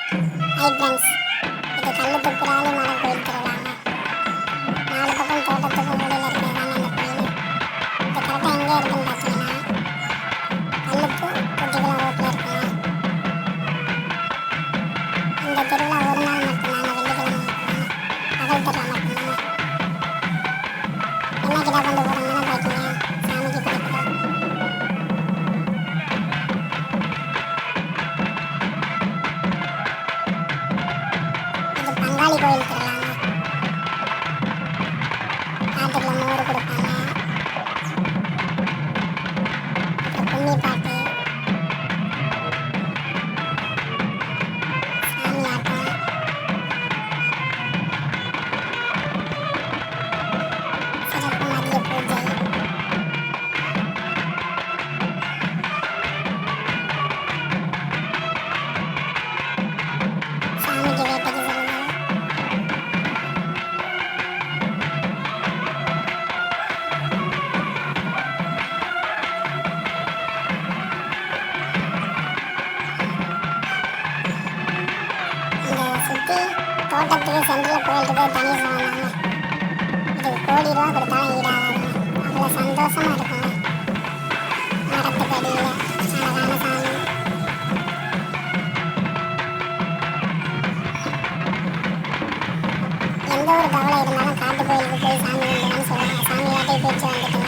Hi friends, இது கல்லுத்துப்புராளி modern கோயில் திருவிழாங்க. 4 பக்கம் தோட்டத்துக்கும் மூலையில் இருக்கிறதாங்க அந்த கோயில். இது கரெக்டாக எங்கே இருக்குன்னு பார்த்தீங்கன்னா கல்லுப்பு குட்டிக்குளம் ரோட்டில் இருக்குங்க. இந்த திருவிழா ஒரு நாள் மட்டும்தாங்க, வெள்ளிக்கிழமை மட்டும்தாங்க, பகல் திருவிழா மட்டும்தாங்க. என்ன கிடா கொண்டு போகிறாங்கன்னு பார்த்தீங்க, சாமிக்கு பிடிக்குது. இது பங்காளி கோயில் திருவிழாங்க. காட்டுக்குள்ள மோர் கொடுப்பாங்க, அப்புறம் கும்மி பாட்டு, சாமி ஆட்டம், சிறப்பு மதிய பூஜை, சாமிக்கு வேட்டைக்கு செல்லுதல். இந்த சுற்றி தோட்டத்துக்கு சென்ட்ரல் கோயில் இருக்கிறது தனி சுகம்தாங்க. இதுக்கு கோடி ரூபா கொடுத்தாலும் ஈடாகாதுங்க. அவ்வளோ சந்தோஷமா இருக்குங்க. மரத்துக்கு அடியில் அழகான சாமி. எந்த ஒரு கவலை இருந்தாலும் காட்டு கோயிலுக்கு போய் சாமி கும்பிடுங்கன்னு சொல்லுவாங்க. சாமி வாட்டி போயிட்டு வந்துட்டுங்க.